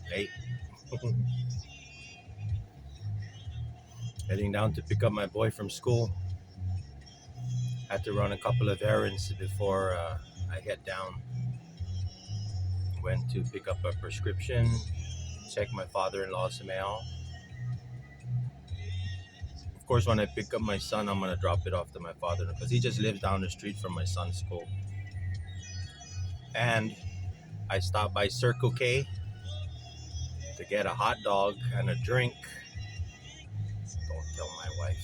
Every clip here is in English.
Hey, heading down to pick up my boy from school. Had to run a couple of errands before I head down. Went to pick up a prescription, check my father-in-law's mail. Of course, when I pick up my son, I'm gonna drop it off to my father because he just lives down the street from my son's school. And I stopped by Circle K to get a hot dog and a drink. Don't tell my wife.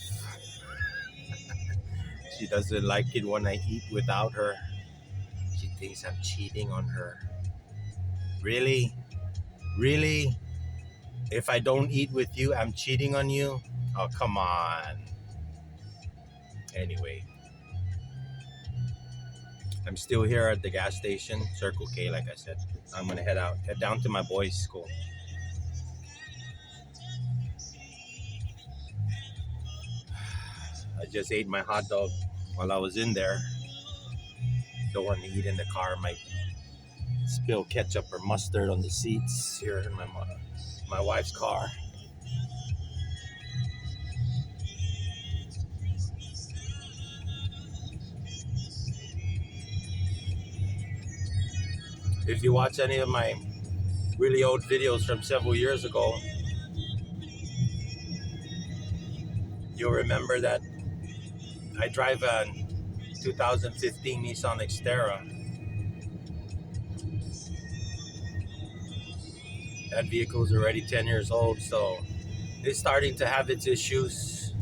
She doesn't like it when I eat without her. She thinks I'm cheating on her. Really? Really? If I don't eat with you, I'm cheating on you? Oh, come on. Anyway, I'm still here at the gas station, Circle K, like I said. I'm gonna head down to my boys' school. I just ate my hot dog while I was in there. Don't want to eat in the car. Might spill ketchup or mustard on the seats here in my wife's car. If you watch any of my really old videos from several years ago, you'll remember that I drive a 2015 Nissan Xterra. That vehicle is already 10 years old, so it's starting to have its issues.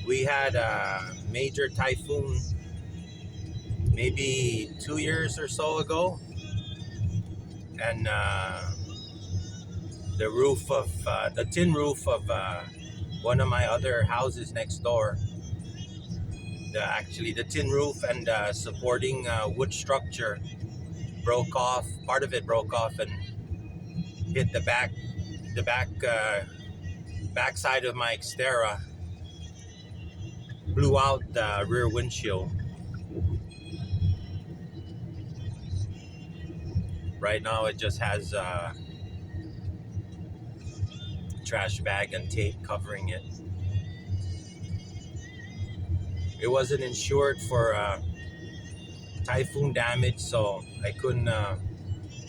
We had a major typhoon maybe 2 years or so ago, and the tin roof of one of my other houses next door, the tin roof and supporting wood structure broke off. Part of it broke off and hit the back side of my Xterra, blew out the rear windshield. Right now it just has a trash bag and tape covering it. It wasn't insured for typhoon damage, so I couldn't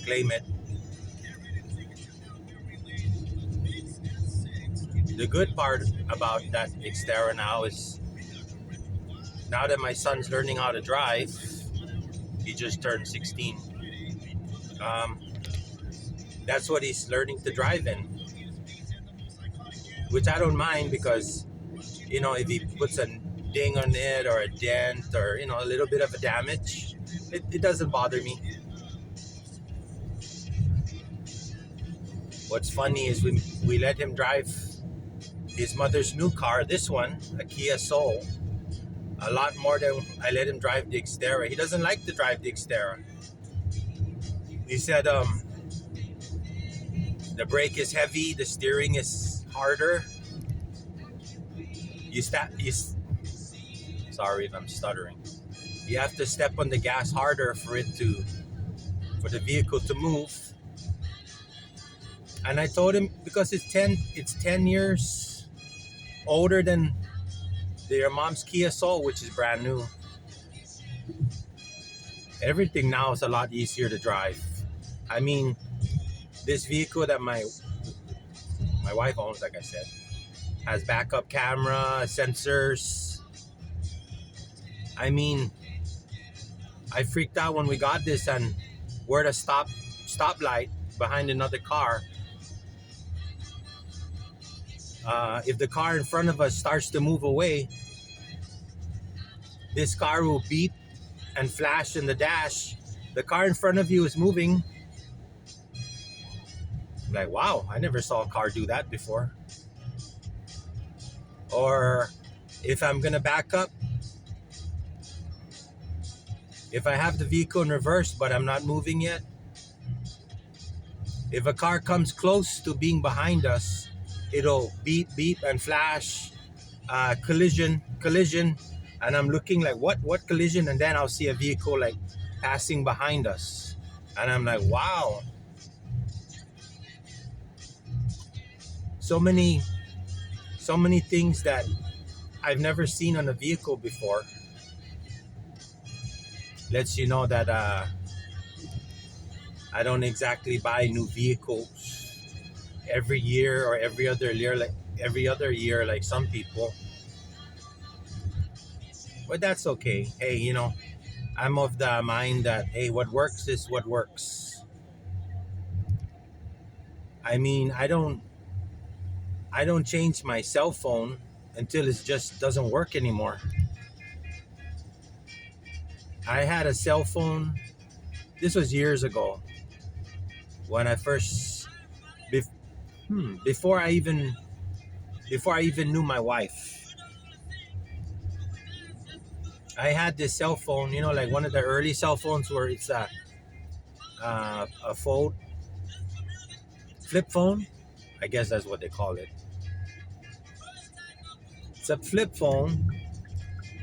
claim it. The good part about that Xterra now is, now that my son's learning how to drive, he just turned 16. That's what he's learning to drive in, which I don't mind because, if he puts a ding on it or a dent or, a little bit of a damage, it doesn't bother me. What's funny is we let him drive his mother's new car, this one, a Kia Soul, a lot more than I let him drive the Xterra. He doesn't like to drive the Xterra. He said the brake is heavy, the steering is harder. Sorry if I'm stuttering. You have to step on the gas harder for the vehicle to move. And I told him, because it's 10 years older than your mom's Kia Soul, which is brand new. Everything now is a lot easier to drive. I mean, this vehicle that my wife owns, like I said, has backup camera, sensors. I mean, I freaked out when we got this and we're at a stoplight behind another car. If the car in front of us starts to move away, this car will beep and flash in the dash. The car in front of you is moving. I'm like, wow, I never saw a car do that before. Or if I'm gonna back up, if I have the vehicle in reverse but I'm not moving yet, if a car comes close to being behind us, it'll beep and flash, collision, and I'm looking like, what collision? And then I'll see a vehicle like passing behind us, and I'm like, wow. so many so many things that I've never seen on a vehicle before. Lets you know that I don't exactly buy new vehicles every year or every other year like some people. But that's okay. Hey, I'm of the mind that hey, what works is what works. I mean, I don't change my cell phone until it just doesn't work anymore. I had a cell phone. This was years ago when I first bef- before I even knew my wife. I had this cell phone, like one of the early cell phones where it's a fold flip phone. I guess that's what they call it. It's a flip phone,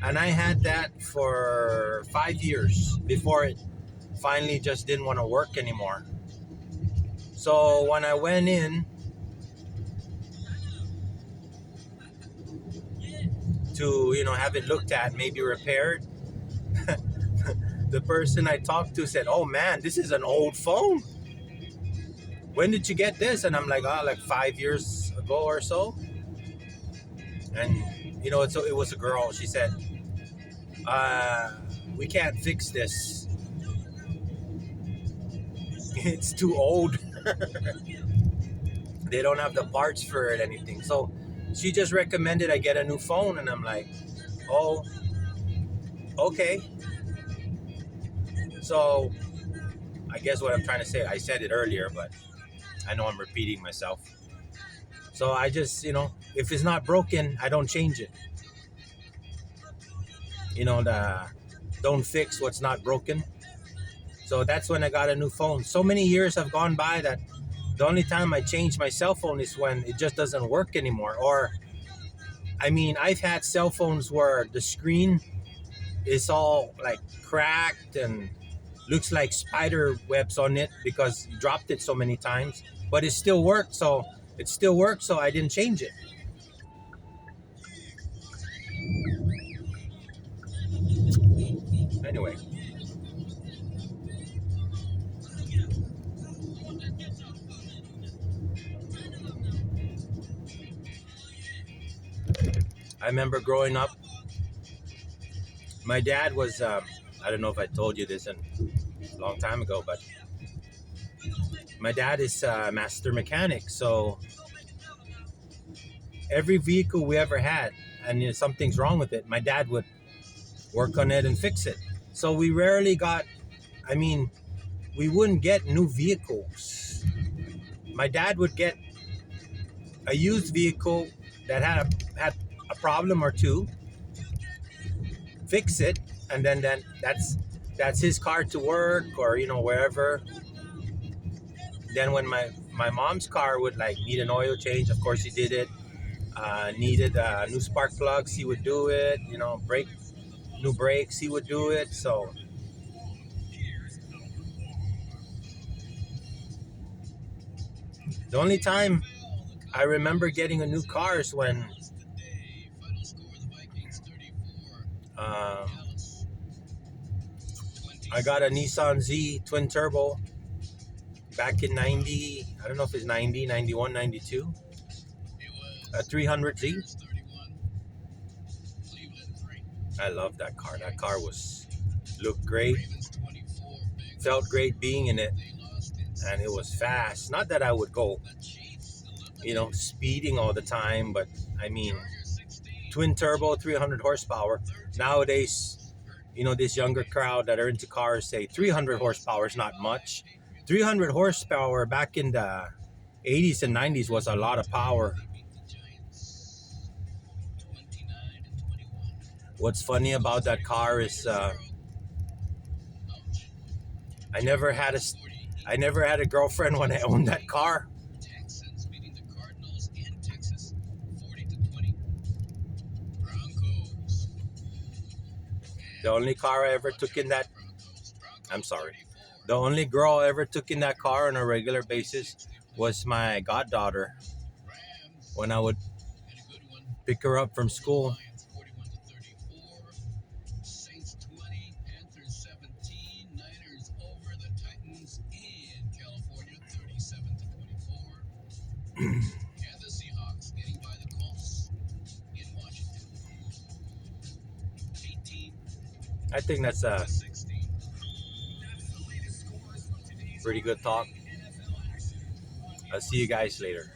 and I had that for 5 years before it finally just didn't want to work anymore. So when I went in to have it looked at, maybe repaired, the person I talked to said, "Oh man, this is an old phone. When did you get this?" And I'm like, "Oh, like 5 years ago or so." And it was a girl. She said, "We can't fix this. It's too old. They don't have the parts for it, anything." So she just recommended I get a new phone, and I'm like, "Oh, okay." So I guess what I'm trying to say, I said it earlier, but I know I'm repeating myself. So I just, if it's not broken, I don't change it. The don't fix what's not broken. So that's when I got a new phone. So many years have gone by that the only time I change my cell phone is when it just doesn't work anymore. Or, I mean, I've had cell phones where the screen is all like cracked and looks like spider webs on it because you dropped it so many times, but it still worked. So I didn't change it. Anyway, I remember growing up, my dad was, I don't know if I told you this a long time ago, but my dad is a master mechanic. So every vehicle we ever had, and something's wrong with it, my dad would work on it and fix it. So we rarely got, I mean, we wouldn't get new vehicles. My dad would get a used vehicle that had a problem or two, fix it, and then that's his car to work or wherever. Then when my mom's car would like need an oil change, of course he did it. Needed new spark plugs, he would do it. New brakes, he would do it. So the only time I remember getting a new car is when um, I got a Nissan Z twin turbo back in 90. I don't know if it's 90, 91, 92. A 300Z. I love that car. That car looked great, felt great being in it, and it was fast. Not that I would go, speeding all the time, but I mean, twin turbo, 300 horsepower. Nowadays, this younger crowd that are into cars say 300 horsepower is not much. 300 horsepower back in the 80s and 90s was a lot of power. What's funny about that car is I never had a I never had a girlfriend when I owned that car. The only car I ever took in that I'm sorry. The only girl I ever took in that car on a regular basis was my goddaughter. when I would pick her up from school. I think that's a pretty good talk. I'll see you guys later.